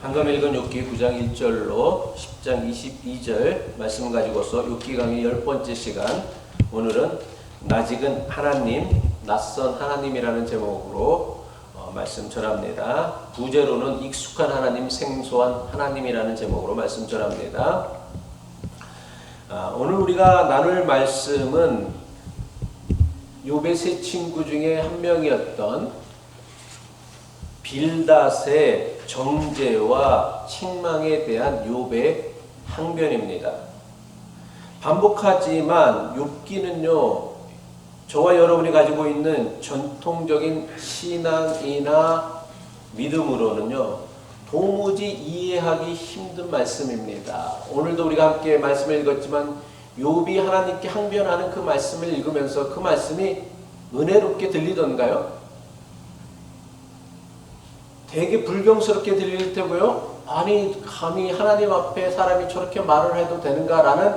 방금 읽은 욥기 9장 1절로 10장 22절 말씀 가지고서 욥기 강의 10번째 시간, 오늘은 낯익은 하나님, 낯선 하나님이라는 제목으로 말씀 전합니다. 부제로는 익숙한 하나님, 생소한 하나님이라는 제목으로 말씀 전합니다. 오늘 우리가 나눌 말씀은 욥의 세 친구 중에 한 명이었던 빌닷의 정죄와 책망에 대한 욥의 항변입니다. 반복하지만 욥기는요, 저와 여러분이 가지고 있는 전통적인 신앙이나 믿음으로는요, 도무지 이해하기 힘든 말씀입니다. 오늘도 우리가 함께 말씀을 읽었지만 욥이 하나님께 항변하는 그 말씀을 읽으면서 그 말씀이 은혜롭게 들리던가요? 되게 불경스럽게 들릴 테고요. 아니, 감히 하나님 앞에 사람이 저렇게 말을 해도 되는가라는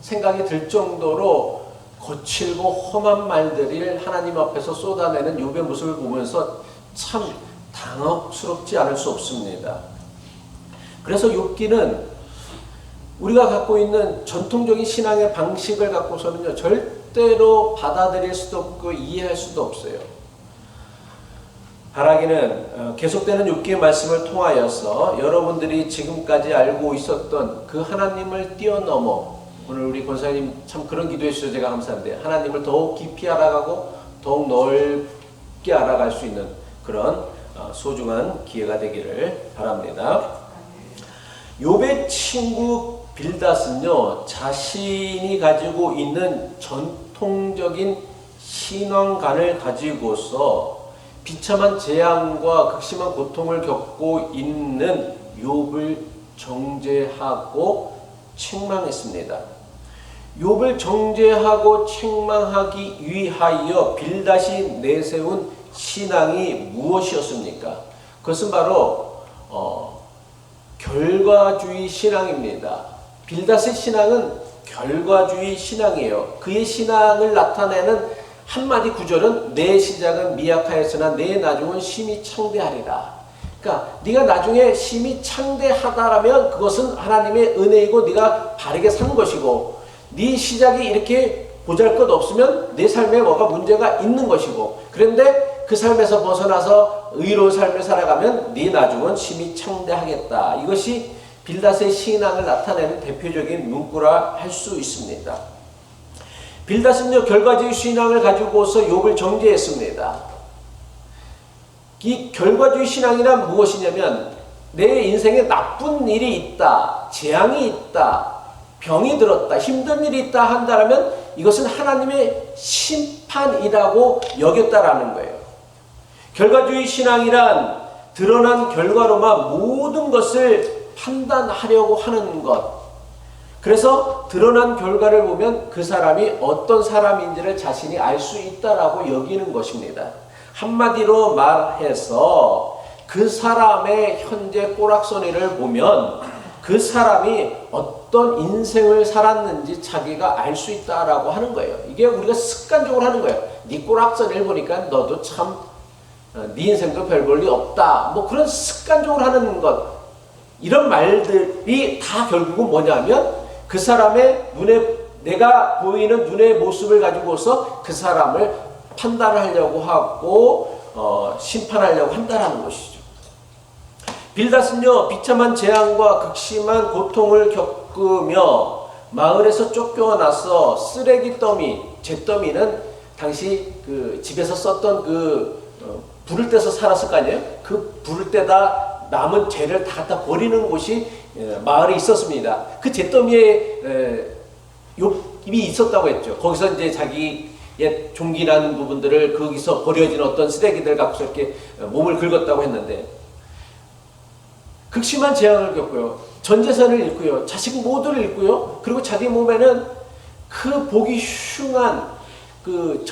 생각이 들 정도로 거칠고 험한 말들을 하나님 앞에서 쏟아내는 욥의 모습을 보면서 참 당혹스럽지 않을 수 없습니다. 그래서 욥기는 우리가 갖고 있는 전통적인 신앙의 방식을 갖고서는요, 절대로 받아들일 수도 없고 이해할 수도 없어요. 바라기는 계속되는 욥기의 말씀을 통하여서 여러분들이 지금까지 알고 있었던 그 하나님을 뛰어넘어, 오늘 우리 권사님 참 그런 기도해 주셔서 제가 감사한데, 하나님을 더욱 깊이 알아가고 더욱 넓게 알아갈 수 있는 그런 소중한 기회가 되기를 바랍니다. 욥의 친구 빌닷은요, 자신이 가지고 있는 전통적인 신앙관을 가지고서 비참한 재앙과 극심한 고통을 겪고 있는 욥을 정죄하고 책망했습니다. 욥을 정죄하고 책망하기 위하여 빌닷이 내세운 신앙이 무엇이었습니까? 그것은 바로 결과주의 신앙입니다. 빌닷의 신앙은 결과주의 신앙이에요. 그의 신앙을 나타내는 한마디 구절은 내 시작은 미약하였으나 내 나중은 심히 창대하리라. 그러니까 네가 나중에 심히 창대하다라면 그것은 하나님의 은혜이고 네가 바르게 산 것이고, 네 시작이 이렇게 보잘것없으면 내 삶에 뭐가 문제가 있는 것이고, 그런데 그 삶에서 벗어나서 의로운 삶을 살아가면 네 나중은 심히 창대하겠다. 이것이 빌닷의 신앙을 나타내는 대표적인 문구라 할 수 있습니다. 빌닷은요, 결과주의 신앙을 가지고서 욥을 정죄했습니다. 이 결과주의 신앙이란 무엇이냐면, 내 인생에 나쁜 일이 있다, 재앙이 있다, 병이 들었다, 힘든 일이 있다 한다면 이것은 하나님의 심판이라고 여겼다라는 거예요. 결과주의 신앙이란 드러난 결과로만 모든 것을 판단하려고 하는 것. 그래서 드러난 결과를 보면 그 사람이 어떤 사람인지를 자신이 알 수 있다라고 여기는 것입니다. 한마디로 말해서 그 사람의 현재 꼬락서니를 보면 그 사람이 어떤 인생을 살았는지 자기가 알 수 있다라고 하는 거예요. 이게 우리가 습관적으로 하는 거예요. 네 꼬락서니를 보니까 너도 참 네 인생도 별 볼 일 없다. 뭐 그런 습관적으로 하는 것, 이런 말들이 다 결국은 뭐냐면 그 사람의 눈에, 내가 보이는 눈의 모습을 가지고서 그 사람을 판단하려고 하고 심판하려고 한다는 것이죠. 빌닷은요, 비참한 재앙과 극심한 고통을 겪으며 마을에서 쫓겨나서 쓰레기 더미, 잿더미는 당시 그 집에서 썼던 그 불을 떼서 살았을 거 아니에요? 그 불을 떼다 남은 재를 다 갖다 버리는 곳이 마을에 있었습니다. 그 잿더미에 욥이 있었다고 했죠. 거기서 이제 자기의 종기라는 부분들을 거기서 버려진 어떤 쓰레기들 갖고서 이렇게 몸을 긁었다고 했는데, 극심한 재앙을 겪고요, 전 재산을 잃고요, 자식 모두를 잃고요, 그리고 자기 몸에는 그 보기 흉한 그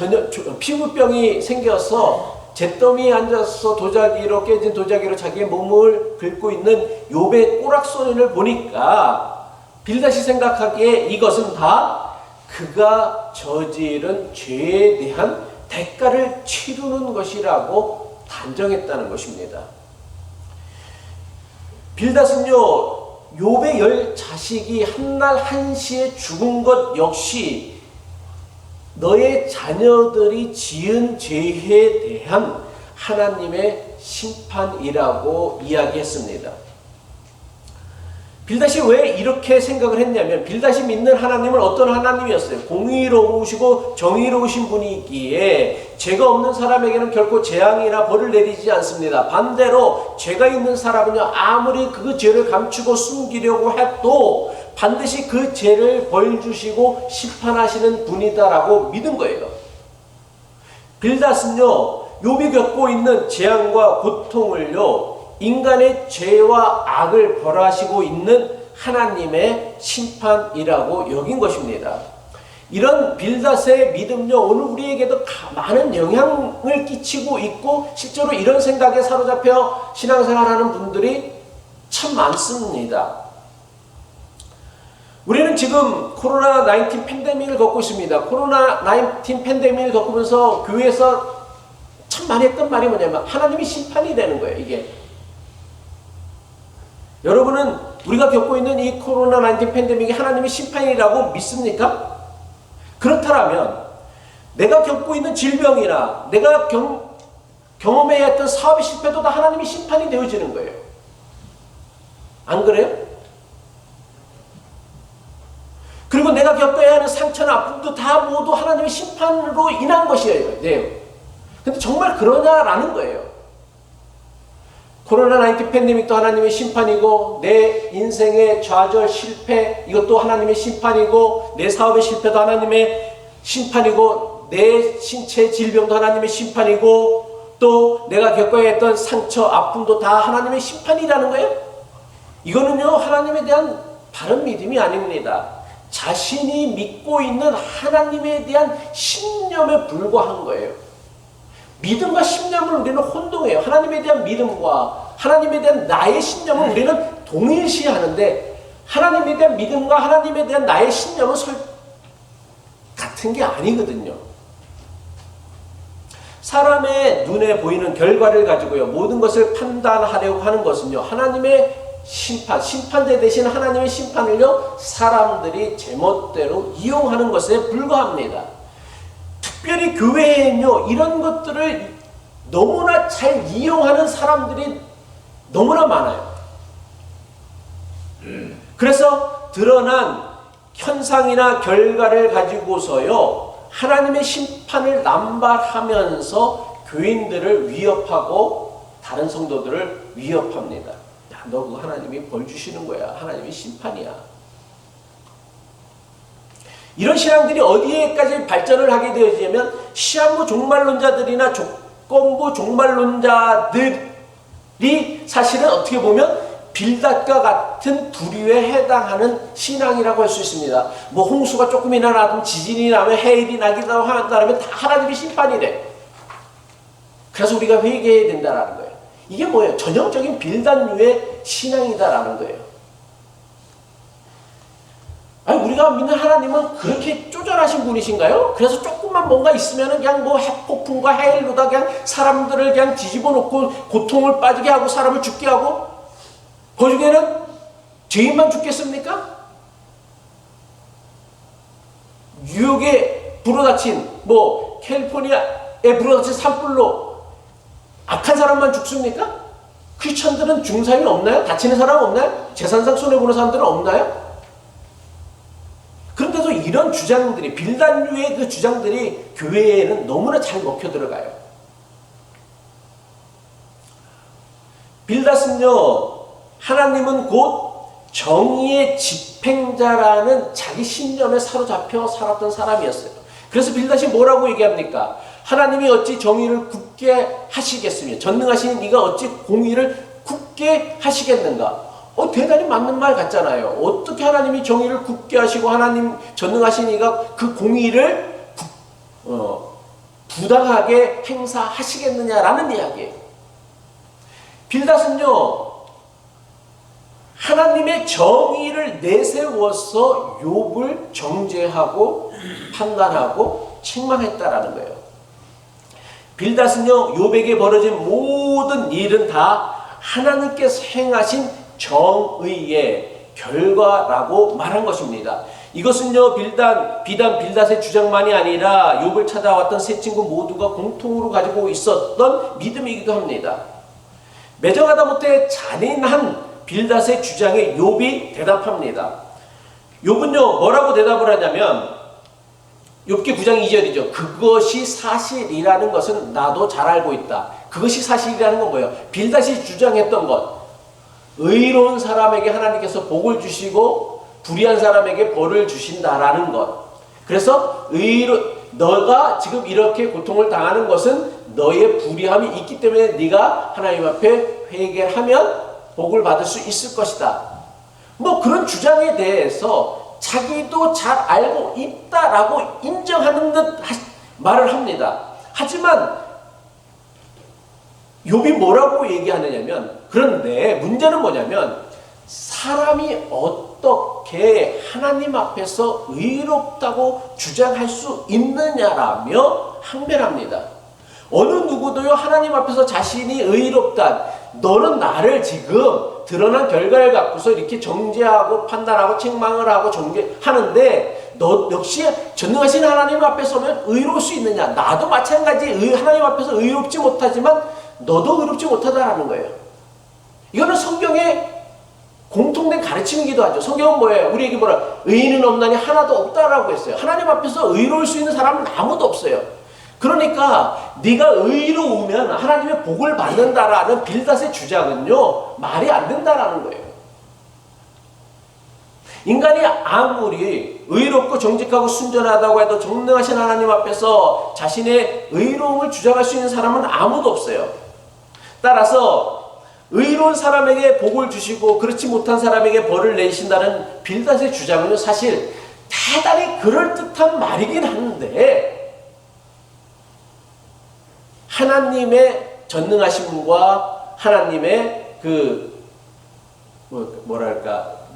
피부병이 생겨서 잿더미에 앉아서 도자기로, 깨진 도자기로 자기의 몸을 긁고 있는 욥의 꼬락서니를 보니까 빌닷이 생각하기에 이것은 다 그가 저지른 죄에 대한 대가를 치르는 것이라고 단정했다는 것입니다. 빌닷은요, 욥의 10자식이 한날 한시에 죽은 것 역시 너의 자녀들이 지은 죄에 대한 하나님의 심판이라고 이야기했습니다. 빌닷이 왜 이렇게 생각을 했냐면, 빌닷이 믿는 하나님은 어떤 하나님이었어요? 공의로우시고 정의로우신 분이기에 죄가 없는 사람에게는 결코 재앙이나 벌을 내리지 않습니다. 반대로 죄가 있는 사람은요, 아무리 그 죄를 감추고 숨기려고 해도 반드시 그 죄를 벌 주시고 심판하시는 분이다라고 믿은 거예요. 빌닷은요, 욥이 겪고 있는 재앙과 고통을요, 인간의 죄와 악을 벌하시고 있는 하나님의 심판이라고 여긴 것입니다. 이런 빌닷의 믿음요, 오늘 우리에게도 많은 영향을 끼치고 있고, 실제로 이런 생각에 사로잡혀 신앙생활하는 분들이 참 많습니다. 우리는 지금 코로나19 팬데믹을 겪고 있습니다. 코로나19 팬데믹을 겪으면서 교회에서 참 많이 했던 말이 뭐냐면, 하나님이 심판이 되는 거예요, 이게. 여러분은 우리가 겪고 있는 이 코로나19 팬데믹이 하나님의 심판이라고 믿습니까? 그렇다면 내가 겪고 있는 질병이나 내가 경험해야 했던 사업의 실패도 다 하나님의 심판이 되어지는 거예요. 안 그래요? 그리고 내가 겪어야 하는 상처나 아픔도 다 모두 하나님의 심판으로 인한 것이에요. 네. 근데 정말 그러냐라는 거예요. 코로나19 팬데믹도 하나님의 심판이고, 내 인생의 좌절, 실패, 이것도 하나님의 심판이고, 내 사업의 실패도 하나님의 심판이고, 내 신체 질병도 하나님의 심판이고, 또 내가 겪어야 했던 상처, 아픔도 다 하나님의 심판이라는 거예요. 이거는요, 하나님에 대한 바른 믿음이 아닙니다. 자신이 믿고 있는 하나님에 대한 신념에 불과한 거예요. 믿음과 신념을 우리는 혼동해요. 하나님에 대한 믿음과 하나님에 대한 나의 신념을 우리는 동일시하는데, 하나님에 대한 믿음과 하나님에 대한 나의 신념은 같은 게 아니거든요. 사람의 눈에 보이는 결과를 가지고요, 모든 것을 판단하려고 하는 것은요, 하나님의 심판대 대신 하나님의 심판을요, 사람들이 제멋대로 이용하는 것에 불과합니다. 특별히 교회에는요, 이런 것들을 너무나 잘 이용하는 사람들이 너무나 많아요. 그래서 드러난 현상이나 결과를 가지고서요, 하나님의 심판을 남발하면서 교인들을 위협하고 다른 성도들을 위협합니다. 야, 너 그거 하나님이 벌 주시는 거야. 하나님의 심판이야. 이런 신앙들이 어디에까지 발전을 하게 되어지냐면, 시한부 종말론자들이나 조건부 종말론자들이 사실은 어떻게 보면 빌닷과 같은 부류에 해당하는 신앙이라고 할 수 있습니다. 뭐 홍수가 조금이나 나면, 지진이 나면, 해일이 나기도 한다면 다 하나님의 심판이래. 그래서 우리가 회개해야 된다는 거예요. 이게 뭐예요? 전형적인 빌닷류의 신앙이다라는 거예요. 아니, 우리가 믿는 하나님은 그렇게 쪼잔하신 분이신가요? 그래서 조금만 뭔가 있으면 그냥 뭐 핵폭풍과 해일로다 그냥 사람들을 그냥 뒤집어 놓고 고통을 빠지게 하고 사람을 죽게 하고, 그 중에는 죄인만 죽겠습니까? 뉴욕에 불어닥친, 뭐 캘리포니아에 불어닥친 산불로 악한 사람만 죽습니까? 크리스천들은 죽는 사람이 없나요? 다치는 사람 없나요? 재산상 손해보는 사람들은 없나요? 그런데도 이런 주장들이, 빌닷류의 그 주장들이 교회에는 너무나 잘 먹혀 들어가요. 빌닷은요, 하나님은 곧 정의의 집행자라는 자기 신념에 사로잡혀 살았던 사람이었어요. 그래서 빌닷이 뭐라고 얘기합니까? 하나님이 어찌 정의를 굳게 하시겠으며, 전능하신 이가 어찌 공의를 굳게 하시겠는가? 대단히 맞는 말 같잖아요. 어떻게 하나님이 정의를 굳게 하시고 하나님 전능하신 이가 그 공의를 부당하게 행사하시겠느냐라는 이야기예요. 빌닷은요, 하나님의 정의를 내세워서 욥을 정죄하고 판단하고 책망했다라는 거예요. 빌닷은요, 욥에게 벌어진 모든 일은 다 하나님께서 행하신 정의의 결과라고 말한 것입니다. 이것은요, 비단 빌닷의 주장만이 아니라 욥을 찾아왔던 세 친구 모두가 공통으로 가지고 있었던 믿음이기도 합니다. 매정하다 못해 잔인한 빌닷의 주장에 욥이 대답합니다. 욥은요, 뭐라고 대답을 하냐면 욥기 9장 2절이죠. 그것이 사실이라는 것은 나도 잘 알고 있다. 그것이 사실이라는 건 뭐예요? 빌닷이 주장했던 것. 의로운 사람에게 하나님께서 복을 주시고 불의한 사람에게 벌을 주신다라는 것. 그래서 너가 지금 이렇게 고통을 당하는 것은 너의 불의함이 있기 때문에 네가 하나님 앞에 회개하면 복을 받을 수 있을 것이다. 뭐 그런 주장에 대해서 자기도 잘 알고 있다라고 인정하는 듯 말을 합니다. 하지만 욥이 뭐라고 얘기하느냐면, 그런데 문제는 뭐냐면 사람이 어떻게 하나님 앞에서 의롭다고 주장할 수 있느냐라며 항변합니다. 어느 누구도요, 하나님 앞에서 자신이 의롭다, 너는 나를 지금 드러난 결과를 갖고서 이렇게 정죄하고 판단하고 책망을 하고 정죄하는데 너 역시 전능하신 하나님 앞에 서면 의로울 수 있느냐? 나도 마찬가지 하나님 앞에서 의롭지 못하지만 너도 의롭지 못하다라는 거예요. 이거는 성경의 공통된 가르침이기도 하죠. 성경은 뭐예요? 우리에게 뭐라? 의인은 없나니 하나도 없다라고 했어요. 하나님 앞에서 의로울 수 있는 사람은 아무도 없어요. 그러니까 네가 의로우면 하나님의 복을 받는다라는 빌닷의 주장은요, 말이 안 된다라는 거예요. 인간이 아무리 의롭고 정직하고 순전하다고 해도 전능하신 하나님 앞에서 자신의 의로움을 주장할 수 있는 사람은 아무도 없어요. 따라서 의로운 사람에게 복을 주시고 그렇지 못한 사람에게 벌을 내신다는 빌닷의 주장은 사실 대단히 그럴듯한 말이긴 한데, 하나님의 전능하심과 하나님의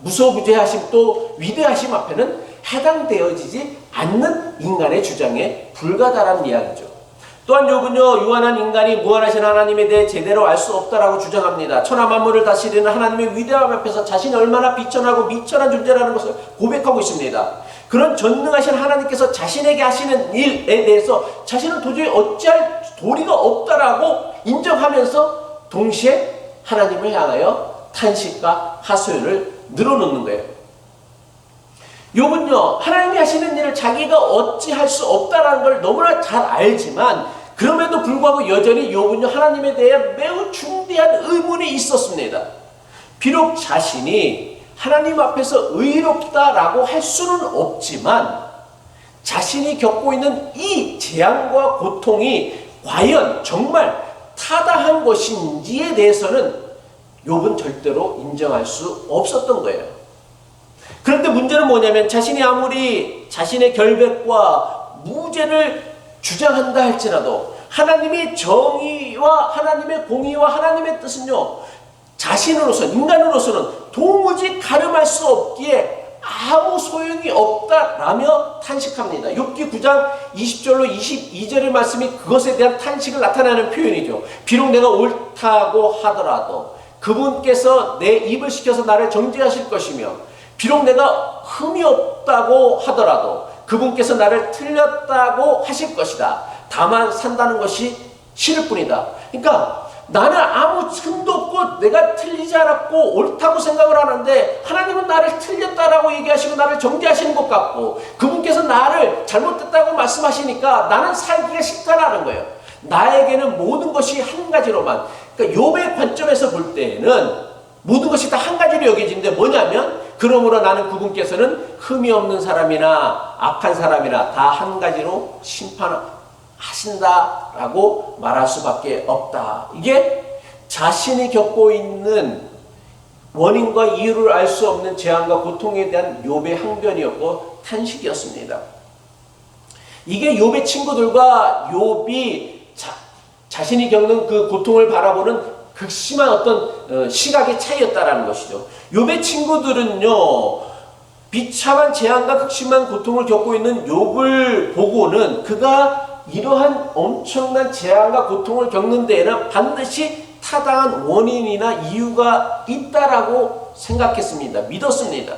무소부재하심 또 위대하심 앞에는 해당되어지지 않는 인간의 주장에 불과다라는 이야기죠. 또한 욥은요, 유한한 인간이 무한하신 하나님에 대해 제대로 알 수 없다라고 주장합니다. 천하 만물을 다스리는 하나님의 위대함 앞에서 자신이 얼마나 비천하고 미천한 존재라는 것을 고백하고 있습니다. 그런 전능하신 하나님께서 자신에게 하시는 일에 대해서 자신은 도저히 어찌할 도리가 없다라고 인정하면서 동시에 하나님을 향하여 탄식과 하소연을 늘어놓는 거예요. 욥은요, 하나님이 하시는 일을 자기가 어찌할 수 없다라는 걸 너무나 잘 알지만 그럼에도 불구하고 여전히 욥은요, 하나님에 대해 매우 중대한 의문이 있었습니다. 비록 자신이 하나님 앞에서 의롭다라고 할 수는 없지만 자신이 겪고 있는 이 재앙과 고통이 과연 정말 타당한 것인지에 대해서는 욥은 절대로 인정할 수 없었던 거예요. 그런데 문제는 뭐냐면 자신이 아무리 자신의 결백과 무죄를 주장한다 할지라도 하나님의 정의와 하나님의 공의와 하나님의 뜻은요, 자신으로서 인간으로서는 도무지 가늠할 수 없기에 아무 소용이 없다라며 탄식합니다. 욥기 9장 20절로 22절의 말씀이 그것에 대한 탄식을 나타내는 표현이죠. 비록 내가 옳다고 하더라도 그분께서 내 입을 시켜서 나를 정죄하실 것이며 비록 내가 흠이 없다고 하더라도 그분께서 나를 틀렸다고 하실 것이다. 다만 산다는 것이 싫을 뿐이다. 그러니까 나는 아무 흠도 없고 내가 틀리지 않았고 옳다고 생각을 하는데 하나님은 나를 틀렸다라고 얘기하시고 나를 정죄하시는 것 같고 그분께서 나를 잘못됐다고 말씀하시니까 나는 살기가 싫다라는 거예요. 나에게는 모든 것이 한 가지로만, 그러니까 욥의 관점에서 볼 때에는 모든 것이 다 한 가지로 여겨지는데 뭐냐면, 그러므로 나는 그분께서는 흠이 없는 사람이나 악한 사람이나 다 한 가지로 심판하신다라고 말할 수밖에 없다. 이게 자신이 겪고 있는 원인과 이유를 알 수 없는 재앙과 고통에 대한 욥의 항변이었고 탄식이었습니다. 이게 욥의 친구들과 욥이 자신이 겪는 그 고통을 바라보는 극심한 어떤 시각의 차이였다라는 것이죠. 욥의 친구들은요, 비참한 재앙과 극심한 고통을 겪고 있는 욥을 보고는 그가 이러한 엄청난 재앙과 고통을 겪는 데에는 반드시 타당한 원인이나 이유가 있다라고 생각했습니다. 믿었습니다.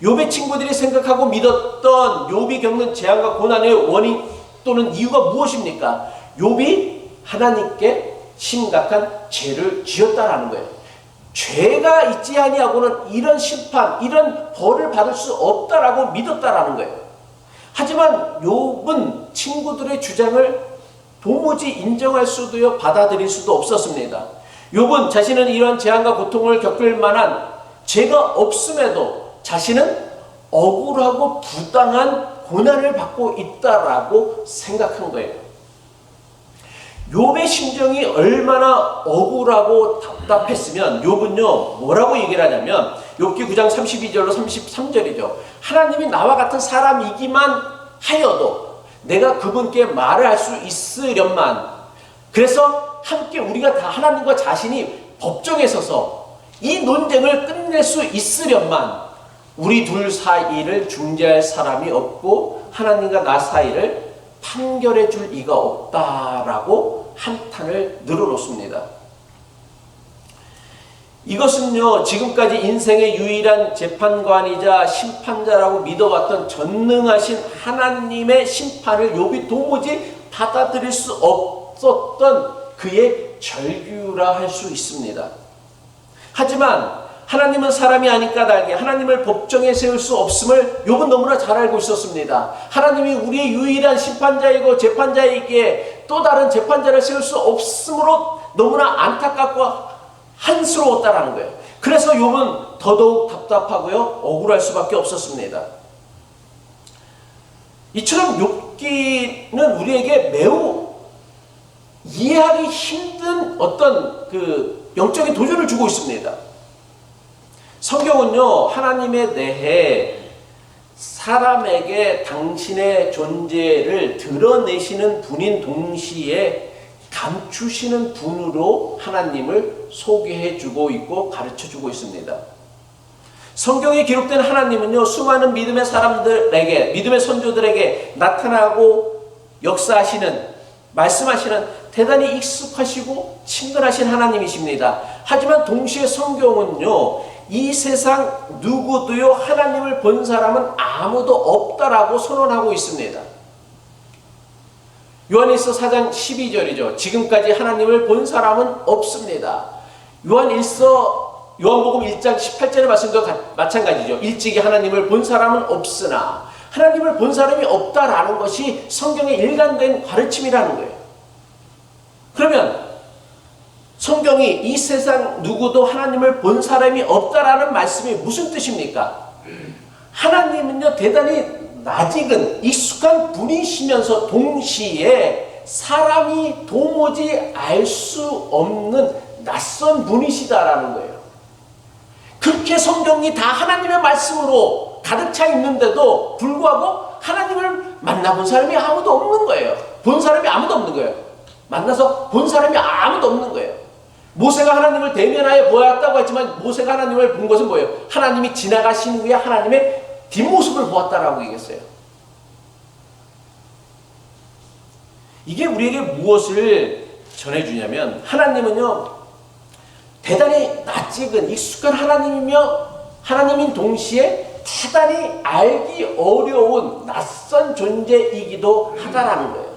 욥의 친구들이 생각하고 믿었던 욥이 겪는 재앙과 고난의 원인 또는 이유가 무엇입니까? 욥이 하나님께 심각한 죄를 지었다라는 거예요. 죄가 있지 아니하고는 이런 심판, 이런 벌을 받을 수 없다라고 믿었다라는 거예요. 하지만 욥은 친구들의 주장을 도무지 인정할 수도요, 받아들일 수도 없었습니다. 욥은 자신은 이런 재앙과 고통을 겪을 만한 죄가 없음에도 자신은 억울하고 부당한 고난을 받고 있다라고 생각한 거예요. 욥의 심정이 얼마나 억울하고 답답했으면 욥은요 뭐라고 얘기를 하냐면 욥기 9장 32절로 33절이죠. 하나님이 나와 같은 사람이기만 하여도 내가 그분께 말을 할 수 있으련만, 그래서 함께 우리가 다 하나님과 자신이 법정에 서서 이 논쟁을 끝낼 수 있으련만 우리 둘 사이를 중재할 사람이 없고 하나님과 나 사이를 판결해 줄 이가 없다라고 한탄을 늘어놓습니다. 이것은요 지금까지 인생의 유일한 재판관이자 심판자라고 믿어왔던 전능하신 하나님의 심판을 욥이 도무지 받아들일 수 없었던 그의 절규라 할 수 있습니다. 하지만 하나님은 사람이 아닌 까닭에 하나님을 법정에 세울 수 없음을 욥은 너무나 잘 알고 있었습니다. 하나님이 우리의 유일한 심판자이고 재판자이기에 또 다른 재판자를 세울 수 없으므로 너무나 안타깝고 한스러웠다라는 거예요. 그래서 욥은 더더욱 답답하고요 억울할 수밖에 없었습니다. 이처럼 욥기는 우리에게 매우 이해하기 힘든 어떤 그 영적인 도전을 주고 있습니다. 성경은요 하나님에 대해 사람에게 당신의 존재를 드러내시는 분인 동시에 감추시는 분으로 하나님을 소개해주고 있고 가르쳐주고 있습니다. 성경에 기록된 하나님은요 수많은 믿음의 사람들에게, 믿음의 선조들에게 나타나고 역사하시는, 말씀하시는 대단히 익숙하시고 친근하신 하나님이십니다. 하지만 동시에 성경은요 이 세상 누구도요 하나님을 본 사람은 아무도 없다라고 선언하고 있습니다. 요한일서 4장 12절이죠. 지금까지 하나님을 본 사람은 없습니다. 요한복음 1장 18절의 말씀도 마찬가지죠. 일찍이 하나님을 본 사람은 없으나, 하나님을 본 사람이 없다라는 것이 성경의 일관된 가르침이라는 거예요. 그러면 성경이 이 세상 누구도 하나님을 본 사람이 없다라는 말씀이 무슨 뜻입니까? 하나님은요 대단히 낯익은 익숙한 분이시면서 동시에 사람이 도무지 알 수 없는 낯선 분이시다라는 거예요. 그렇게 성경이 다 하나님의 말씀으로 가득 차 있는데도 불구하고 하나님을 만나본 사람이 아무도 없는 거예요. 본 사람이 아무도 없는 거예요. 만나서 본 사람이 아무도 없는 거예요. 모세가 하나님을 대면하여 보았다고 했지만 모세가 하나님을 본 것은 뭐예요? 하나님이 지나가신 후에 하나님의 뒷모습을 보았다라고 얘기했어요. 이게 우리에게 무엇을 전해주냐면 하나님은요 대단히 낯익은 익숙한 하나님이며 하나님인 동시에 대단히 알기 어려운 낯선 존재이기도 하다라는 거예요.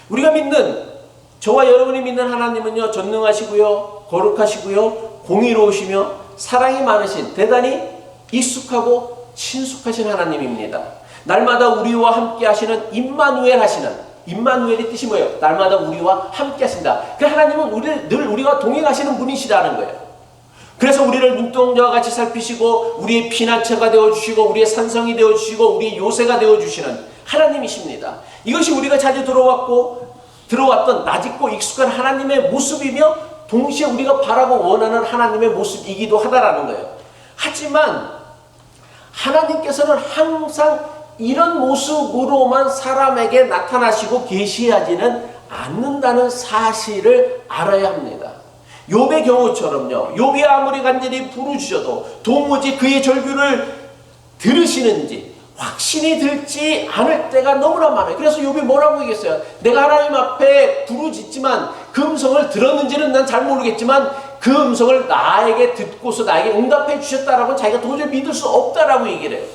우리가 믿는, 저와 여러분이 믿는 하나님은요 전능하시고요 거룩하시고요 공의로우시며 사랑이 많으신 대단히 익숙하고 친숙하신 하나님입니다. 날마다 우리와 함께 하시는 임마누엘 하시는, 임마누엘의 뜻이 뭐예요? 날마다 우리와 함께 하신다. 그 하나님은 늘 우리와 동행하시는 분이시라는 거예요. 그래서 우리를 눈동자와 같이 살피시고 우리의 피난처가 되어주시고 우리의 산성이 되어주시고 우리의 요새가 되어주시는 하나님이십니다. 이것이 우리가 자주 들어왔던 낯익고 익숙한 하나님의 모습이며 동시에 우리가 바라고 원하는 하나님의 모습이기도 하다라는 거예요. 하지만 하나님께서는 항상 이런 모습으로만 사람에게 나타나시고 계시하지는 않는다는 사실을 알아야 합니다. 욥의 경우처럼요. 욥이 아무리 간절히 부르짖어도 도무지 그의 절규를 들으시는지 확신이 들지 않을 때가 너무나 많아요. 그래서 욥이 뭐라고 얘기했어요? 내가 하나님 앞에 부르짖지만 그 음성을 들었는지는 난 잘 모르겠지만 그 음성을 나에게 듣고서 나에게 응답해 주셨다라고 자기가 도저히 믿을 수 없다라고 얘기를 해요.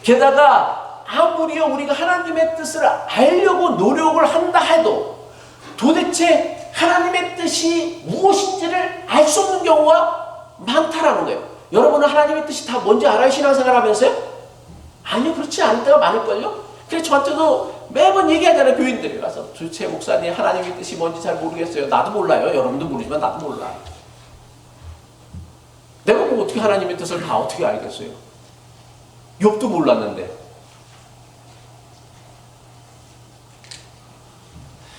게다가 아무리요 우리가 하나님의 뜻을 알려고 노력을 한다 해도 도대체 하나님의 뜻이 무엇인지를 알 수 없는 경우가 많다라는 거예요. 여러분은 하나님의 뜻이 다 뭔지 알아요? 신앙생활 하면서요? 아니요, 그렇지 않을 때가 많을걸요? 그래서 저한테도 매번 얘기하잖아요, 교인들이 와서. 도대체 목사님 하나님의 뜻이 뭔지 잘 모르겠어요. 나도 몰라요. 여러분도 모르지만 나도 몰라. 내가 뭐 어떻게 하나님의 뜻을 다 어떻게 알겠어요? 욥도 몰랐는데.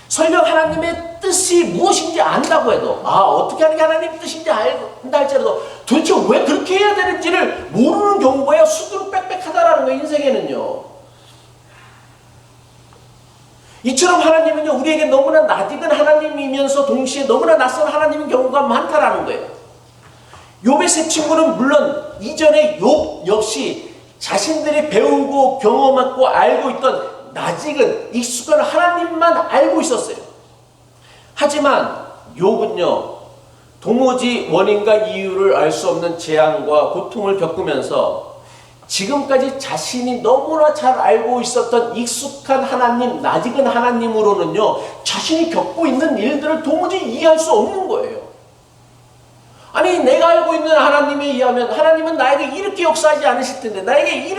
설령 하나님의 뜻이 무엇인지 안다고 해도, 어떻게 하는 게 하나님의 뜻인지 안다 할지라도 도대체 왜 그렇게 해야 되는지를 모르는 경우가 수두룩 빽빽하다라는 거예요, 인생에는요. 이처럼 하나님은요, 우리에게 너무나 낯익은 하나님이면서 동시에 너무나 낯선 하나님인 경우가 많다라는 거예요. 욥의 세 친구는 물론 이전에 욥 역시 자신들이 배우고 경험하고 알고 있던 낯익은 익숙한 하나님만 알고 있었어요. 하지만 욥은요, 도무지 원인과 이유를 알 수 없는 재앙과 고통을 겪으면서 지금까지 자신이 너무나 잘 알고 있었던 익숙한 하나님, 낯익은 하나님으로는요, 자신이 겪고 있는 일들을 도무지 이해할 수 없는 거예요. 아니, 내가 알고 있는 하나님에 의하면 하나님은 나에게 이렇게 역사하지 않으실 텐데, 나에게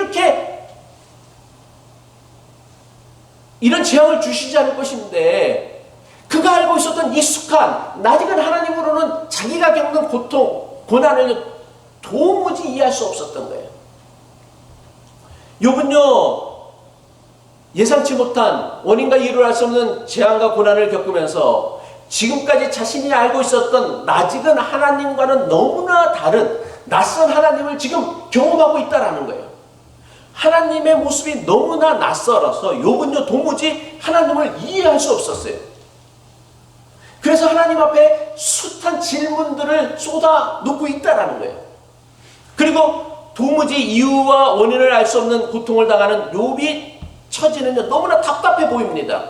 이런 재앙을 주시지 않을 것인데, 그가 알고 있었던 익숙한 낯익은 하나님으로는 자기가 겪는 고통, 고난을 도무지 이해할 수 없었던 거예요. 욥은요, 예상치 못한 원인과 이유를 알 수 없는 재앙과 고난을 겪으면서 지금까지 자신이 알고 있었던 낯익은 하나님과는 너무나 다른 낯선 하나님을 지금 경험하고 있다는 거예요. 하나님의 모습이 너무나 낯설어서 욥은요, 도무지 하나님을 이해할 수 없었어요. 그래서 하나님 앞에 숱한 질문들을 쏟아놓고 있다는 거예요. 그리고 도무지 이유와 원인을 알 수 없는 고통을 당하는 욥이 처지는요, 너무나 답답해 보입니다.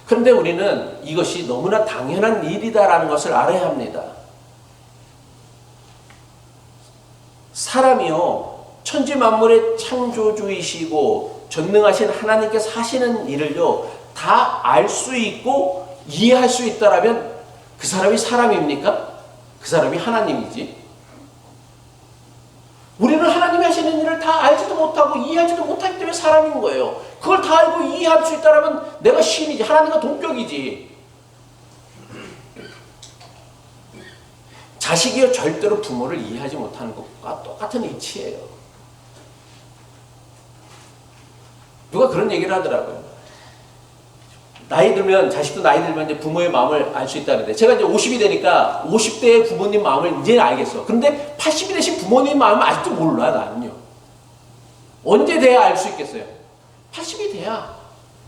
그런데 우리는 이것이 너무나 당연한 일이다라는 것을 알아야 합니다. 사람이요, 천지 만물의 창조주이시고 전능하신 하나님께서 하시는 일을요, 다 알 수 있고 이해할 수 있다라면 그 사람이 사람입니까? 그 사람이 하나님이지. 우리는 하나님이 하시는 일을 다 알지도 못하고 이해하지도 못하기 때문에 사람인 거예요. 그걸 다 알고 이해할 수 있다면 내가 신이지, 하나님과 동격이지. 자식이요, 절대로 부모를 이해하지 못하는 것과 똑같은 이치예요. 누가 그런 얘기를 하더라고요. 나이 들면, 자식도 나이 들면 이제 부모의 마음을 알 수 있다는데, 제가 이제 50이 되니까 50대의 부모님 마음을 이제는 알겠어. 근데 80이 되신 부모님 마음은 아직도 몰라, 나는요. 언제 돼야 알 수 있겠어요? 80이 돼야.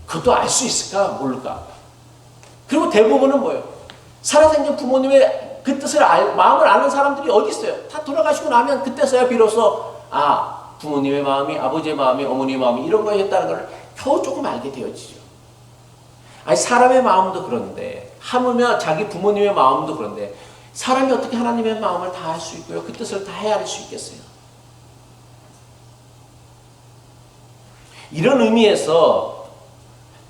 그것도 알 수 있을까, 모를까. 그리고 대부분은 뭐예요? 살아생전 부모님의 그 뜻을 마음을 아는 사람들이 어디 있어요? 다 돌아가시고 나면 그때서야 비로소, 부모님의 마음이, 아버지의 마음이, 어머니의 마음이 이런 거였다는 걸 겨우 조금 알게 되어지죠. 아니, 사람의 마음도 그런데, 하물며 자기 부모님의 마음도 그런데, 사람이 어떻게 하나님의 마음을 다 알 수 있고요, 그 뜻을 다 헤아릴 수 있겠어요? 이런 의미에서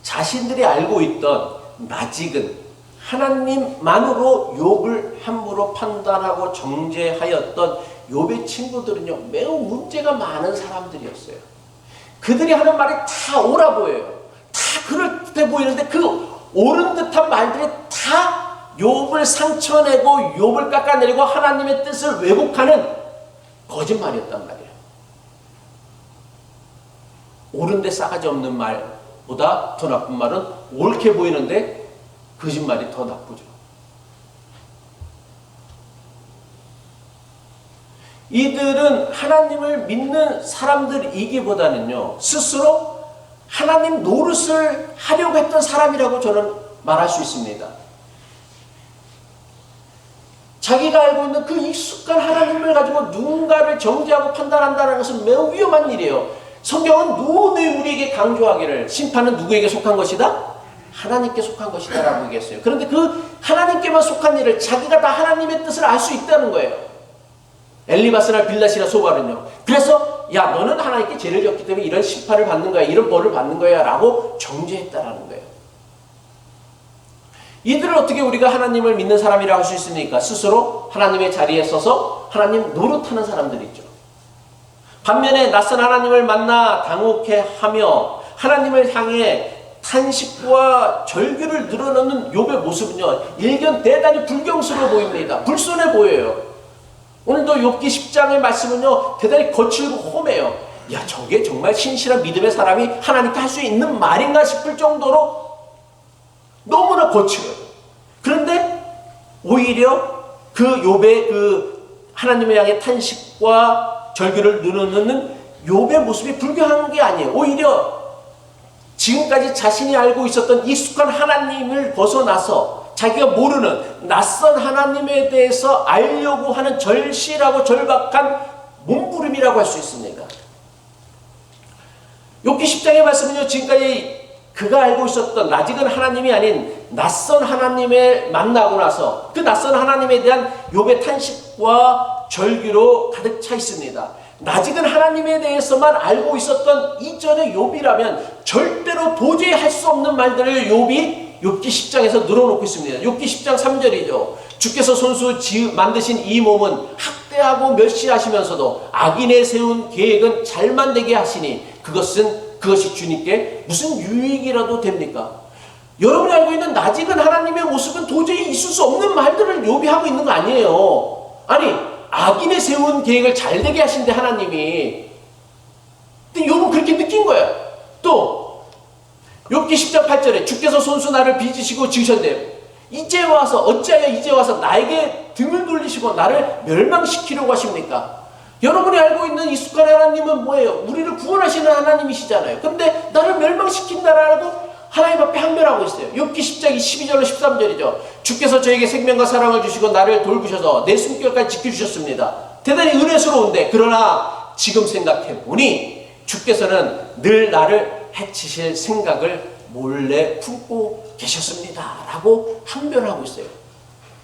자신들이 알고 있던 낯익은 하나님만으로 욥을 함부로 판단하고 정죄하였던 욥의 친구들은요, 매우 문제가 많은 사람들이었어요. 그들이 하는 말이 다 옳아 보여요. 다 그럴듯해 보이는데 그 옳은 듯한 말들이 다 욥을 상처내고 욥을 깎아내리고 하나님의 뜻을 왜곡하는 거짓말이었단 말이에요. 옳은데 싸가지 없는 말보다 더 나쁜 말은 옳게 보이는데 거짓말이 더 나쁘죠. 이들은 하나님을 믿는 사람들이기보다는요, 스스로 하나님 노릇을 하려고 했던 사람이라고 저는 말할 수 있습니다. 자기가 알고 있는 그 익숙한 하나님을 가지고 누군가를 정죄하고 판단한다는 것은 매우 위험한 일이에요. 성경은 누누이 우리에게 강조하기를, 심판은 누구에게 속한 것이다? 하나님께 속한 것이다라고 얘기했어요. 그런데 그 하나님께만 속한 일을 자기가 다 하나님의 뜻을 알 수 있다는 거예요. 엘리바스나 빌닷이나 소발은요. 그래서 야 너는 하나님께 죄를 졌기 때문에 이런 심판을 받는 거야. 이런 벌을 받는 거야 라고 정죄했다라는 거예요. 이들을 어떻게 우리가 하나님을 믿는 사람이라고 할 수 있습니까? 스스로 하나님의 자리에 서서 하나님 노릇하는 사람들이죠. 반면에 낯선 하나님을 만나 당혹해하며 하나님을 향해 탄식과 절규를 늘어놓는 욥의 모습은요, 일견 대단히 불경스러워 보입니다. 불손해 보여요. 오늘도 욥기 10장의 말씀은요, 대단히 거칠고 험해요. 야, 저게 정말 신실한 믿음의 사람이 하나님께 할 수 있는 말인가 싶을 정도로 너무나 거칠어요. 그런데 오히려 그 욥의 그 하나님을 향해 탄식과 절규를 늘어놓는 욥의 모습이 불교한 게 아니에요. 오히려 지금까지 자신이 알고 있었던 익숙한 하나님을 벗어나서 자기가 모르는 낯선 하나님에 대해서 알려고 하는 절실하고 절박한 몸부림이라고 할 수 있습니다. 욥기 10장의 말씀은요, 지금까지 그가 알고 있었던 낯익은 하나님이 아닌 낯선 하나님을 만나고 나서 그 낯선 하나님에 대한 욥의 탄식과 절규로 가득 차 있습니다. 낯익은 하나님에 대해서만 알고 있었던 이전의 욥이라면 절대로 도저히 할 수 없는 말들을 욥이 욥기 10장에서 늘어놓고 있습니다. 욥기 10장 3절이죠. 주께서 손수 만드신 이 몸은 학대하고 멸시하시면서도 악인의 세운 계획은 잘 만들게 하시니 그것이 주님께 무슨 유익이라도 됩니까? 여러분이 알고 있는 낯익은 하나님의 모습은 도저히 있을 수 없는 말들을 욥이 하고 있는 거 아니에요. 아니 악인의 세운 계획을 잘 되게 하신대 하나님이. 근데 욥은 그렇게 느낀 거예요. 또 욥기 10장 8절에 주께서 손수 나를 빚으시고 지으셨대요. 어찌하여 이제 와서 나에게 등을 돌리시고 나를 멸망시키려고 하십니까? 여러분이 알고 있는 익숙한 하나님은 뭐예요? 우리를 구원하시는 하나님이시잖아요. 근데 나를 멸망시킨다라고 하나님 앞에 항변하고 있어요. 욥기 10장 12절로 13절이죠. 주께서 저에게 생명과 사랑을 주시고 나를 돌보셔서 내 숨결까지 지켜주셨습니다. 대단히 은혜스러운데 그러나 지금 생각해보니 주께서는 늘 나를 해치실 생각을 몰래 품고 계셨습니다 라고 항변하고 있어요.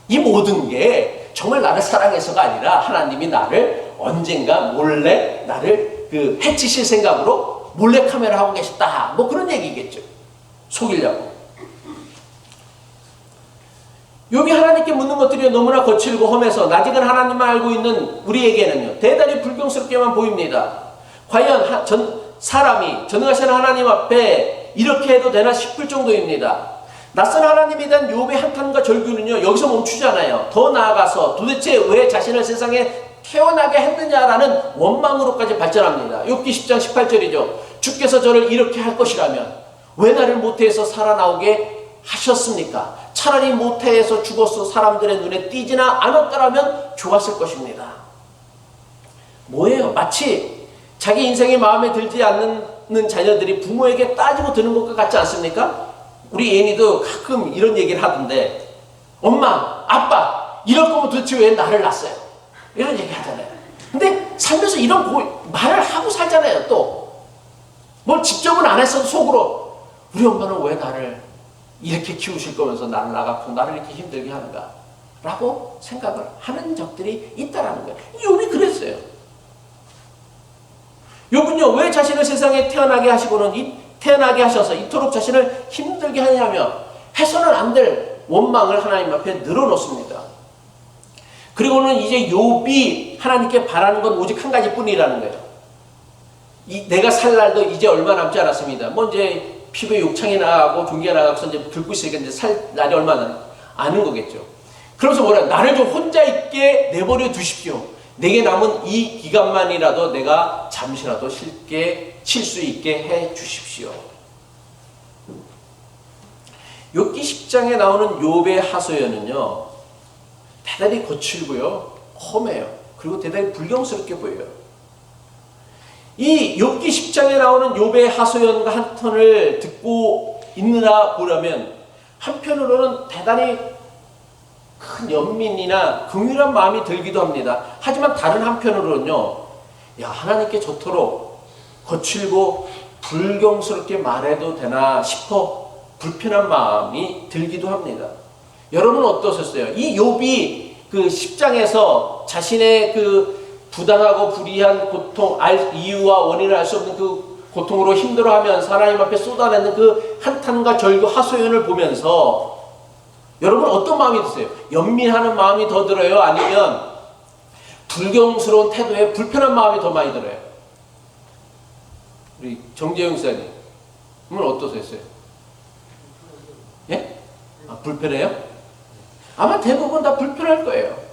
이 모든 게 정말 나를 사랑해서가 아니라 하나님이 나를 언젠가 몰래 나를 해치실 생각으로 몰래 카메라 하고 계셨다, 뭐 그런 얘기겠죠. 속이려고. 욥이 하나님께 묻는 것들이 너무나 거칠고 험해서 낯익은 하나님만 알고 있는 우리에게는요, 대단히 불경스럽게만 보입니다. 과연 사람이 전능하신 하나님 앞에 이렇게 해도 되나 싶을 정도입니다. 낯선 하나님에 대한 욥의 한탄과 절규는요, 여기서 멈추잖아요. 더 나아가서 도대체 왜 자신을 세상에 태어나게 했느냐라는 원망으로까지 발전합니다. 욥기 10장 18절이죠. 주께서 저를 이렇게 할 것이라면 왜 나를 모태에서 살아나오게 하셨습니까? 차라리 모태에서 죽어서 사람들의 눈에 띄지나 않았더라면 좋았을 것입니다. 뭐예요? 마치 자기 인생이 마음에 들지 않는 자녀들이 부모에게 따지고 드는 것과 같지 않습니까? 우리 예인이도 가끔 이런 얘기를 하던데, 엄마, 아빠, 이럴 거면 도대체 왜 나를 낳았어요? 이런 얘기 하잖아요. 근데 살면서 이런 말을 하고 살잖아요. 또 뭘 직접은 안 했어도 속으로 우리 엄마는 왜 나를 이렇게 키우실 거면서 나를 낳았고 나를 이렇게 힘들게 하는가 라고 생각을 하는 적들이 있다라는 거예요. 욥이 그랬어요. 욥은요, 왜 자신을 세상에 태어나게 하셔서 이토록 자신을 힘들게 하냐며 해서는 안 될 원망을 하나님 앞에 늘어놓습니다. 그리고는 이제 욥이 하나님께 바라는 건 오직 한 가지뿐이라는 거예요. 내가 살 날도 이제 얼마 남지 않았습니다. 뭐 이제 피부에 욕창이 나가고 종기가 나가서 이제 긁고 있으니까 이제 살 날이 얼마나 아는 거겠죠. 그러면서 뭐라, 나를 좀 혼자 있게 내버려 두십시오. 내게 남은 이 기간만이라도 내가 잠시라도 쉴 수 있게 해 주십시오. 욥기 10장에 나오는 욥의 하소연은요, 대단히 거칠고요, 험해요. 그리고 대단히 불경스럽게 보여요. 이 욥기 10장에 나오는 욥의 하소연과 한탄을 듣고 있느라 보려면 한편으로는 대단히 큰 연민이나 긍휼한 마음이 들기도 합니다. 하지만 다른 한편으로는요, 야, 하나님께 저토록 거칠고 불경스럽게 말해도 되나 싶어 불편한 마음이 들기도 합니다. 여러분은 어떠셨어요? 이 욥이 그 10장에서 자신의 그 부당하고 불의한 고통, 이유와 원인을 알 수 없는 그 고통으로 힘들어하면서 하나님 앞에 쏟아내는 그 한탄과 절규, 하소연을 보면서 여러분 어떤 마음이 드세요? 연민하는 마음이 더 들어요? 아니면 불경스러운 태도에 불편한 마음이 더 많이 들어요? 우리 정재영 사님은 어떠셨어요? 예? 아, 불편해요? 아마 대부분 다 불편할 거예요.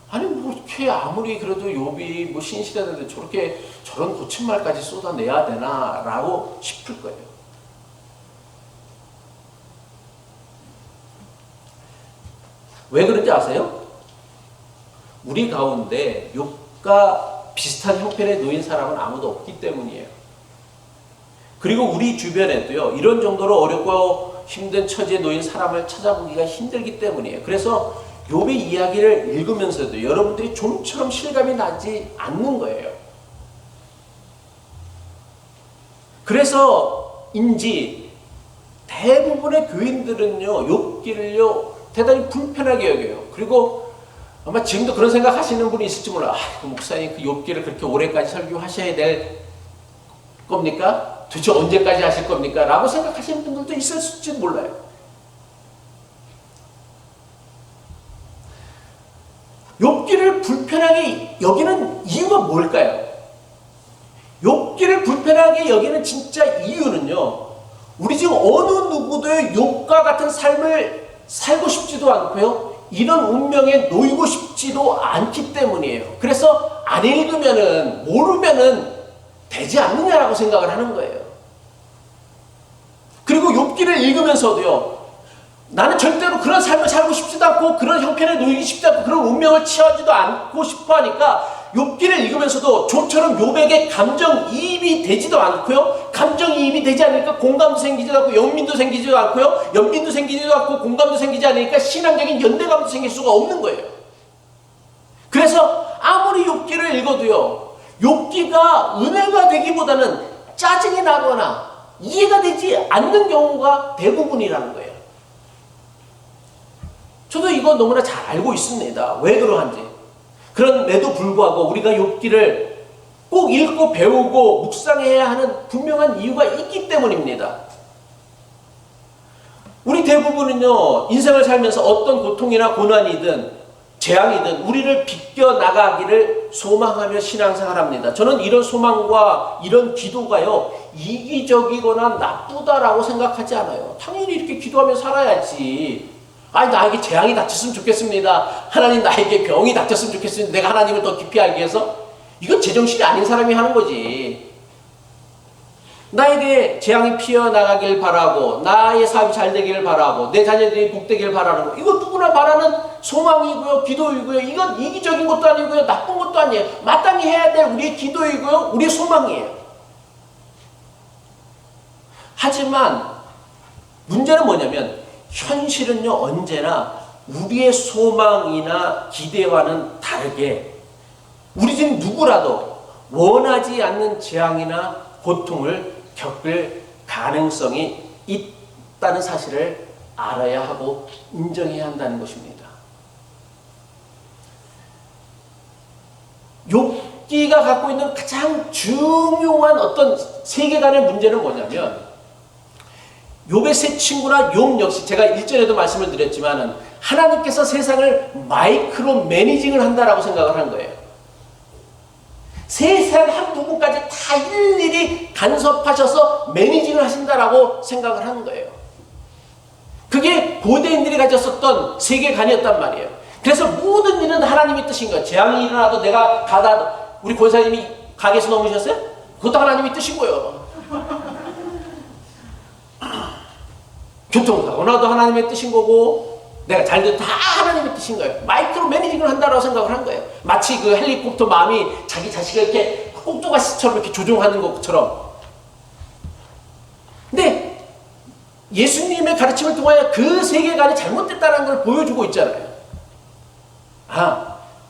아니 뭐 이렇게 아무리 그래도 욥이 뭐 신실했는데 저렇게 저런 고친 말까지 쏟아내야 되나 라고 싶을 거예요. 왜 그런지 아세요? 우리 가운데 욥과 비슷한 형편에 놓인 사람은 아무도 없기 때문이에요. 그리고 우리 주변에도요, 이런 정도로 어렵고 힘든 처지에 놓인 사람을 찾아보기가 힘들기 때문이에요. 그래서 욥의 이야기를 읽으면서도 여러분들이 좀처럼 실감이 나지 않는 거예요. 그래서인지 대부분의 교인들은요, 욥기를요 대단히 불편하게 여겨요. 그리고 아마 지금도 그런 생각 하시는 분이 있을지 몰라요. 그 목사님 그 욥기를 그렇게 오래까지 설교하셔야 될 겁니까? 도대체 언제까지 하실 겁니까? 라고 생각하시는 분들도 있을지 몰라요. 욥기를 불편하게 여기는 이유가 뭘까요? 욥기를 불편하게 여기는 진짜 이유는요, 우리 지금 어느 누구도 욥과 같은 삶을 살고 싶지도 않고요, 이런 운명에 놓이고 싶지도 않기 때문이에요. 그래서 안 읽으면은, 모르면은 되지 않느냐라고 생각을 하는 거예요. 그리고 욥기를 읽으면서도요, 나는 절대로 그런 삶을 살고 싶지도 않고 그런 형편에 놓이기 쉽지 않고 그런 운명을 취하지도 않고 싶어 하니까 욥기를 읽으면서도 좀처럼 욥에게 감정이입이 되지도 않고요, 감정이입이 되지 않으니까 공감도 생기지도 않고 연민도 생기지도 않고요, 연민도 생기지도 않고 공감도 생기지 않으니까 신앙적인 연대감도 생길 수가 없는 거예요. 그래서 아무리 욥기를 읽어도요, 욥기가 은혜가 되기보다는 짜증이 나거나 이해가 되지 않는 경우가 대부분이라는 거예요. 저도 이거 너무나 잘 알고 있습니다. 왜 그러한지. 그런데도 불구하고 우리가 욥기를 꼭 읽고 배우고 묵상해야 하는 분명한 이유가 있기 때문입니다. 우리 대부분은요, 인생을 살면서 어떤 고통이나 고난이든 재앙이든 우리를 비껴나가기를 소망하며 신앙생활합니다. 저는 이런 소망과 이런 기도가요, 이기적이거나 나쁘다라고 생각하지 않아요. 당연히 이렇게 기도하며 살아야지. 아니, 나에게 재앙이 닥쳤으면 좋겠습니다. 하나님, 나에게 병이 닥쳤으면 좋겠습니다. 내가 하나님을 더 깊이 알기 위해서. 이건 제정신이 아닌 사람이 하는 거지. 나에게 재앙이 피어나가길 바라고, 나의 사업이 잘 되기를 바라고, 내 자녀들이 복되기를 바라는 거, 이거 누구나 바라는 소망이고요, 기도이고요. 이건 이기적인 것도 아니고요, 나쁜 것도 아니에요. 마땅히 해야 될 우리의 기도이고요, 우리의 소망이에요. 하지만 문제는 뭐냐면, 현실은요, 언제나 우리의 소망이나 기대와는 다르게 우리 중 누구라도 원하지 않는 재앙이나 고통을 겪을 가능성이 있다는 사실을 알아야 하고 인정해야 한다는 것입니다. 욥기가 갖고 있는 가장 중요한 어떤 세계관의 문제는 뭐냐면, 욥의 세 친구나 욥 역시 제가 일전에도 말씀을 드렸지만 하나님께서 세상을 마이크로 매니징을 한다라고 생각을 한 거예요. 세상 한 부분까지 다 일일이 간섭하셔서 매니징을 하신다라고 생각을 하는 거예요. 그게 고대인들이 가졌었던 세계관이었단 말이에요. 그래서 모든 일은 하나님의 뜻인 거예요. 재앙이 일어나도 내가 우리 권사님이 가게에서 넘으셨어요? 그것도 하나님의 뜻인 거예요. 교통사고 나도 하나님의 뜻인 거고, 내가 잘 돼도 다 하나님의 뜻인 거예요. 마이크로 매니징을 한다라고 생각을 한 거예요. 마치 그 헬리콥터 마음이 자기 자식을 이렇게 꼭두가시처럼 이렇게 조종하는 것처럼. 근데 예수님의 가르침을 통하여 그 세계관이 잘못됐다는 걸 보여주고 있잖아요.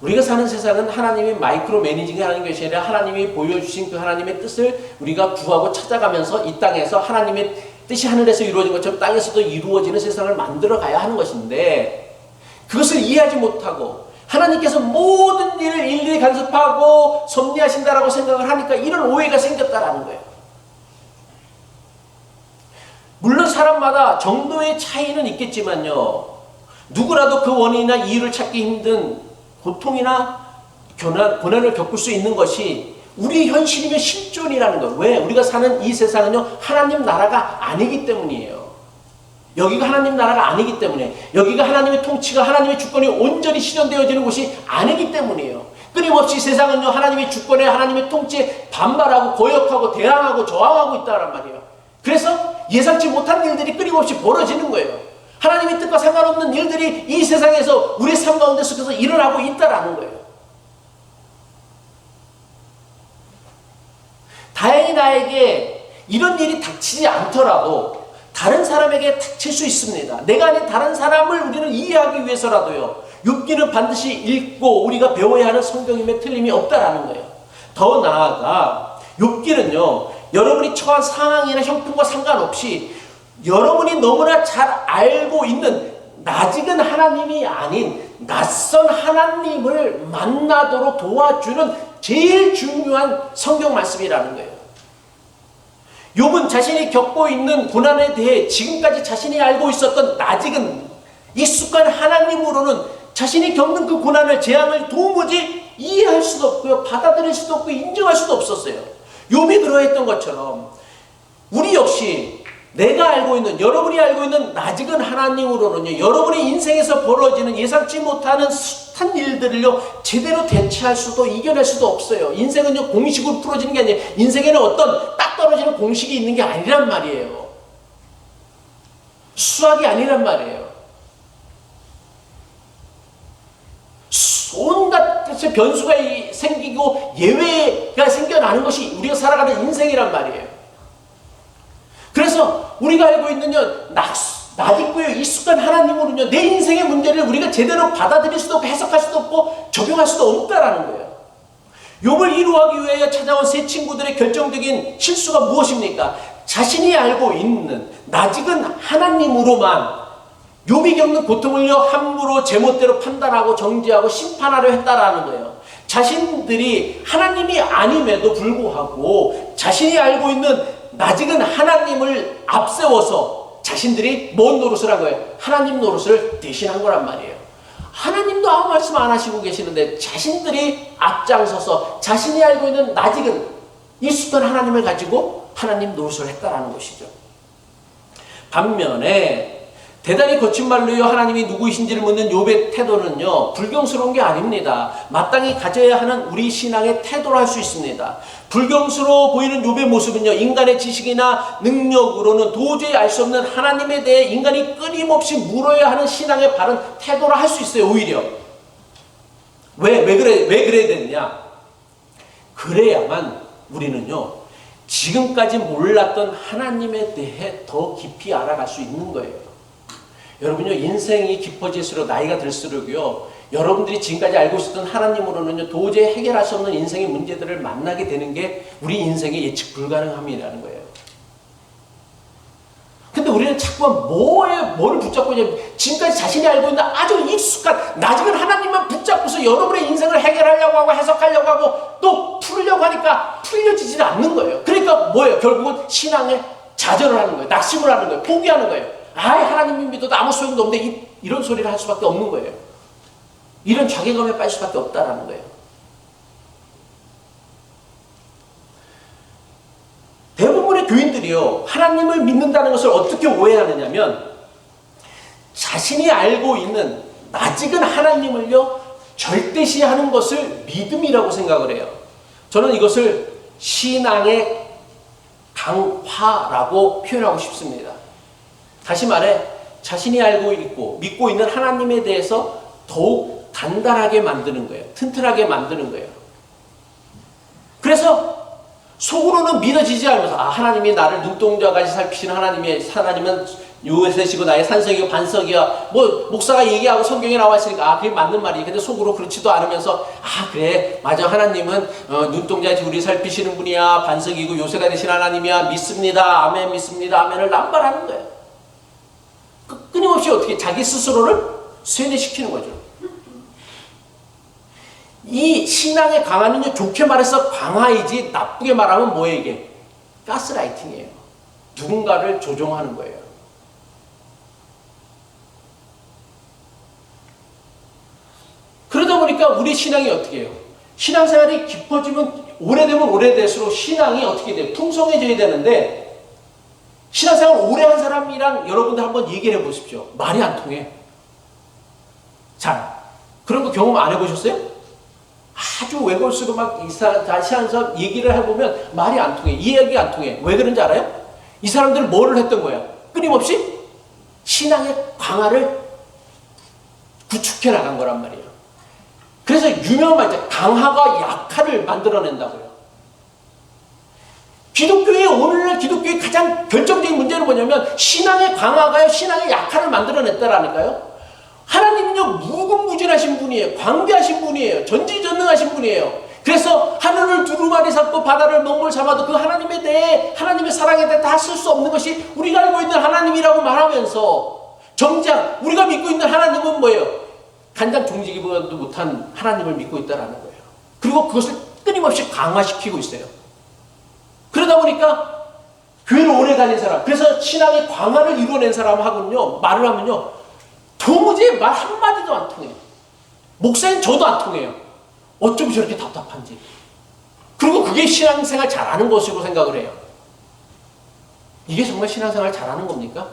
우리가 사는 세상은 하나님이 마이크로 매니징을 하는 것이 아니라 하나님이 보여주신 그 하나님의 뜻을 우리가 구하고 찾아가면서 이 땅에서 하나님의 뜻이 하늘에서 이루어진 것처럼 땅에서도 이루어지는 세상을 만들어 가야 하는 것인데, 그것을 이해하지 못하고 하나님께서 모든 일을 일일이 간섭하고 섭리하신다라고 생각을 하니까 이런 오해가 생겼다라는 거예요. 물론 사람마다 정도의 차이는 있겠지만요, 누구라도 그 원인이나 이유를 찾기 힘든 고통이나 고난을 겪을 수 있는 것이 우리의 현실이며 실존이라는 거예요. 왜? 우리가 사는 이 세상은요, 하나님 나라가 아니기 때문이에요. 여기가 하나님 나라가 아니기 때문에, 여기가 하나님의 통치가, 하나님의 주권이 온전히 실현되어지는 곳이 아니기 때문이에요. 끊임없이 세상은요, 하나님의 주권에, 하나님의 통치에 반발하고 거역하고 대항하고 저항하고 있다란 말이에요. 그래서 예상치 못한 일들이 끊임없이 벌어지는 거예요. 하나님의 뜻과 상관없는 일들이 이 세상에서 우리의 삶 가운데 속에서 일어나고 있다라는 거예요. 다행히 나에게 이런 일이 닥치지 않더라도 다른 사람에게 닥칠 수 있습니다. 내가 아닌 다른 사람을 우리는 이해하기 위해서라도요, 욥기는 반드시 읽고 우리가 배워야 하는 성경임에 틀림이 없다라는 거예요. 더 나아가 욥기는요, 여러분이 처한 상황이나 형편과 상관없이 여러분이 너무나 잘 알고 있는 낯익은 하나님이 아닌 낯선 하나님을 만나도록 도와주는 제일 중요한 성경 말씀이라는 거예요. 욥은 자신이 겪고 있는 고난에 대해 지금까지 자신이 알고 있었던 낯익은 익숙한 하나님으로는 자신이 겪는 그 고난을, 재앙을 도무지 이해할 수도 없고요, 받아들일 수도 없고 인정할 수도 없었어요. 욥이 그러했던 것처럼 우리 역시 내가 알고 있는, 여러분이 알고 있는 낯익은 하나님으로는요, 여러분의 인생에서 벌어지는 예상치 못하는 숱한 일들을요, 제대로 대처할 수도 이겨낼 수도 없어요. 인생은요, 공식으로 풀어지는 게 아니에요. 인생에는 어떤 딱 떨어지는 공식이 있는 게 아니란 말이에요. 수학이 아니란 말이에요. 온갖 변수가 생기고 예외가 생겨나는 것이 우리가 살아가는 인생이란 말이에요. 그래서 우리가 알고 있는요, 낯익고요, 익숙한 하나님으로는요, 내 인생의 문제를 우리가 제대로 받아들일 수도 없고 해석할 수도 없고 적용할 수도 없다라는 거예요. 욥을 위로하기 위해 찾아온 세 친구들의 결정적인 실수가 무엇입니까? 자신이 알고 있는 낯익은 하나님으로만 욥이 겪는 고통을요, 함부로 제멋대로 판단하고 정죄하고 심판하려 했다라는 거예요. 자신들이 하나님이 아님에도 불구하고 자신이 알고 있는 낯익은 하나님을 앞세워서 자신들이 뭔 노릇을 한 거예요? 하나님 노릇을 대신한 거란 말이에요. 하나님도 아무 말씀 안 하시고 계시는데 자신들이 앞장서서 자신이 알고 있는 낯익은 익숙한 하나님을 가지고 하나님 노릇을 했다라는 것이죠. 반면에 대단히 거친 말로요, 하나님이 누구이신지를 묻는 욥의 태도는요, 불경스러운 게 아닙니다. 마땅히 가져야 하는 우리 신앙의 태도로 할 수 있습니다. 불경스러워 보이는 욥의 모습은요, 인간의 지식이나 능력으로는 도저히 알 수 없는 하나님에 대해 인간이 끊임없이 물어야 하는 신앙의 바른 태도로 할 수 있어요. 오히려 왜 그래야 되느냐? 그래야만 우리는요, 지금까지 몰랐던 하나님에 대해 더 깊이 알아갈 수 있는 거예요. 여러분요, 인생이 깊어질수록, 나이가 들수록요, 여러분들이 지금까지 알고 있었던 하나님으로는요, 도저히 해결할 수 없는 인생의 문제들을 만나게 되는 게 우리 인생의 예측 불가능함이라는 거예요. 근데 우리는 자꾸만 뭐를 붙잡고 있냐면, 지금까지 자신이 알고 있는 아주 익숙한 낯익은 하나님만 붙잡고서 여러분의 인생을 해결하려고 하고 해석하려고 하고 또 풀려고 하니까 풀려지지는 않는 거예요. 그러니까 뭐예요? 결국은 신앙에 좌절을 하는 거예요. 낙심을 하는 거예요. 포기하는 거예요. 하나님 믿어도 아무 소용도 없는데 이런 소리를 할 수밖에 없는 거예요. 이런 자괴감에 빠질 수밖에 없다라는 거예요. 대부분의 교인들이요, 하나님을 믿는다는 것을 어떻게 오해하느냐면, 자신이 알고 있는 낯익은 하나님을요, 절대시하는 것을 믿음이라고 생각을 해요. 저는 이것을 신앙의 강화라고 표현하고 싶습니다. 다시 말해, 자신이 알고 있고 믿고 있는 하나님에 대해서 더욱 단단하게 만드는 거예요. 튼튼하게 만드는 거예요. 그래서 속으로는 믿어지지 않으면서 하나님이 나를 눈동자까지 살피시는 하나님은 요새시고 나의 산성이고 반석이야. 뭐 목사가 얘기하고 성경에 나와 있으니까 그게 맞는 말이야. 근데 속으로 그렇지도 않으면서 그래 맞아 하나님은 눈동자에 우리 살피시는 분이야. 반석이고 요새가 되신 하나님이야. 믿습니다. 아멘 믿습니다. 아멘을 남발하는 거예요. 끊임없이 어떻게 자기 스스로를 세뇌시키는 거죠. 이 신앙의 강화는요, 좋게 말해서 강화이지 나쁘게 말하면 뭐예요 이게? 가스라이팅이에요. 누군가를 조종하는 거예요. 그러다 보니까 우리 신앙이 어떻게 해요? 신앙생활이 깊어지면 오래되면 오래될수록 신앙이 어떻게 돼요? 풍성해져야 되는데 신앙생활 오래 한 사람이랑 여러분들 한번 얘기를 해보십시오. 말이 안 통해. 자, 그런 거 경험 안 해보셨어요? 아주 외골수로 막 신앙생활 얘기를 해보면 말이 안 통해. 이해하기 안 통해. 왜 그런지 알아요? 이 사람들은 뭐를 했던 거야? 끊임없이 신앙의 강화를 구축해 나간 거란 말이에요. 그래서 유명한 말 있잖아요. 강화가 약화를 만들어낸다고요. 오늘날 기독교의 가장 결정적인 문제는 뭐냐면 신앙의 강화가요, 신앙의 약화를 만들어냈다라니까요. 하나님은요, 무궁무진하신 분이에요. 광대하신 분이에요. 전지전능하신 분이에요. 그래서 하늘을 두루마리 삼고 바다를 먹물 삼아도 그 하나님에 대해, 하나님의 사랑에 대해 다 쓸 수 없는 것이 우리가 알고 있는 하나님이라고 말하면서 정작 우리가 믿고 있는 하나님은 뭐예요? 간장 종지기보다도 못한 하나님을 믿고 있다라는 거예요. 그리고 그것을 끊임없이 강화시키고 있어요. 그러다 보니까 교회를 오래 다닌 사람, 그래서 신앙의 강화를 이루어낸 사람하고는요, 말을 하면요, 도무지 말 한마디도 안 통해요. 목사님 저도 안 통해요. 어쩜 저렇게 답답한지. 그리고 그게 신앙생활 잘하는 것이라고 생각을 해요. 이게 정말 신앙생활 잘하는 겁니까?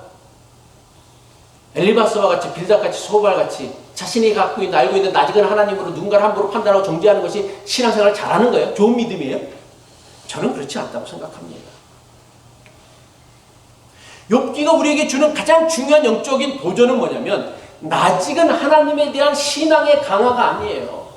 엘리바스와 같이 빌닷같이 소발같이 자신이 갖고 있는 알고 있는 낯익은 하나님으로 누군가를 함부로 판단하고 정죄하는 것이 신앙생활을 잘하는 거예요? 좋은 믿음이에요? 저는 그렇지 않다고 생각합니다. 욥기가 우리에게 주는 가장 중요한 영적인 도전은 뭐냐면 낯익은 하나님에 대한 신앙의 강화가 아니에요.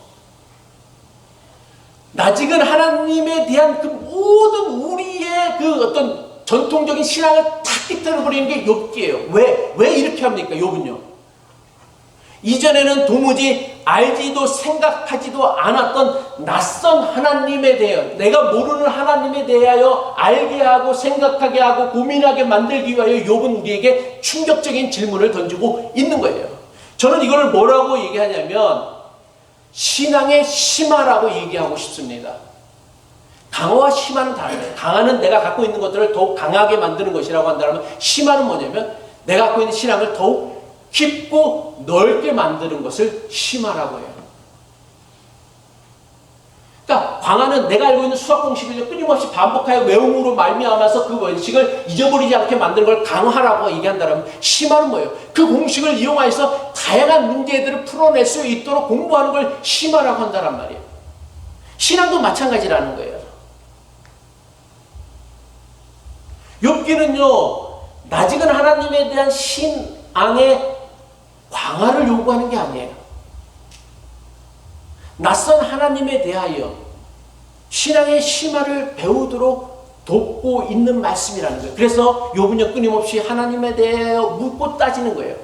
낯익은 하나님에 대한 그 모든 우리의 그 어떤 전통적인 신앙을 탁 깨뜨려버리는 게 욥기예요. 왜 이렇게 합니까? 욥은요. 이전에는 도무지 알지도 생각하지도 않았던 낯선 하나님에 대하여, 내가 모르는 하나님에 대하여 알게 하고 생각하게 하고 고민하게 만들기 위하여 욥은 우리에게 충격적인 질문을 던지고 있는 거예요. 저는 이걸 뭐라고 얘기하냐면 신앙의 심화라고 얘기하고 싶습니다. 강화와 심화는 다르죠. 강화는 내가 갖고 있는 것들을 더욱 강하게 만드는 것이라고 한다면 심화는 뭐냐면 내가 갖고 있는 신앙을 더욱 깊고 넓게 만드는 것을 심화라고 해요. 그러니까 강화는 내가 알고 있는 수학 공식을 끊임없이 반복하여 외움으로 말미암아서 그 원칙을 잊어버리지 않게 만드는 걸 강화라고 얘기한다면 심화는 뭐예요? 그 공식을 이용하여서 다양한 문제들을 풀어낼 수 있도록 공부하는 걸 심화라고 한다는 말이에요. 신앙도 마찬가지라는 거예요. 욥기는요, 낯익은 하나님에 대한 신앙의 강화를 요구하는 게 아니에요. 낯선 하나님에 대하여 신앙의 심화를 배우도록 돕고 있는 말씀이라는 거예요. 그래서 욥은요, 끊임없이 하나님에 대하여 묻고 따지는 거예요.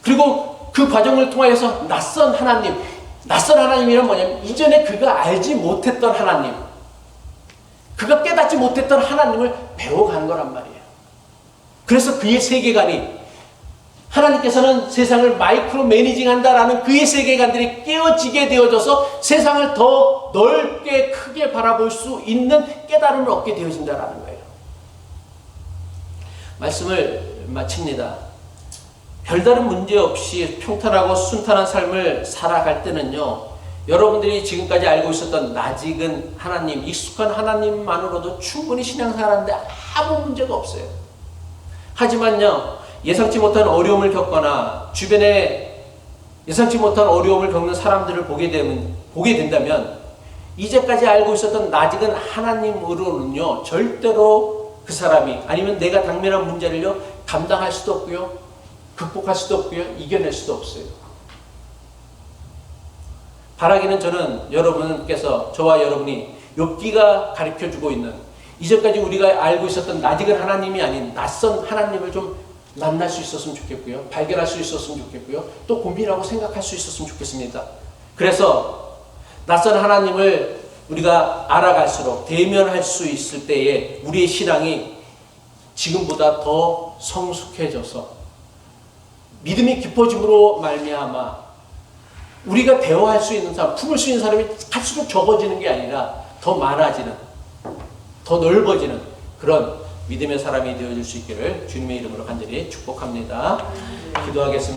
그리고 그 과정을 통하여서 낯선 하나님이란 뭐냐면 이전에 그가 알지 못했던 하나님, 그가 깨닫지 못했던 하나님을 배워가는 거란 말이에요. 그래서 그의 세계관이 하나님께서는 세상을 마이크로 매니징한다라는 그의 세계관들이 깨어지게 되어져서 세상을 더 넓게 크게 바라볼 수 있는 깨달음을 얻게 되어진다라는 거예요. 말씀을 마칩니다. 별다른 문제 없이 평탄하고 순탄한 삶을 살아갈 때는요, 여러분들이 지금까지 알고 있었던 낯익은 하나님, 익숙한 하나님만으로도 충분히 신앙생활하는데 아무 문제가 없어요. 하지만요, 예상치 못한 어려움을 겪거나 주변에 예상치 못한 어려움을 겪는 사람들을 보게 된다면 이제까지 알고 있었던 낯익은 하나님으로는요, 절대로 그 사람이 아니면 내가 당면한 문제를요, 감당할 수도 없고요, 극복할 수도 없고요, 이겨낼 수도 없어요. 바라기는 저는 여러분께서, 저와 여러분이 욥기가 가르쳐주고 있는 이전까지 우리가 알고 있었던 낯익은 하나님이 아닌 낯선 하나님을 좀 만날 수 있었으면 좋겠고요. 발견할 수 있었으면 좋겠고요. 또 고민하고 생각할 수 있었으면 좋겠습니다. 그래서 낯선 하나님을 우리가 알아갈수록 대면할 수 있을 때에 우리의 신앙이 지금보다 더 성숙해져서 믿음이 깊어짐으로 말미암아 우리가 대화할 수 있는 사람, 품을 수 있는 사람이 갈수록 적어지는 게 아니라 더 많아지는, 더 넓어지는 그런 믿음의 사람이 되어줄 수 있기를 주님의 이름으로 간절히 축복합니다. 기도하겠습니다.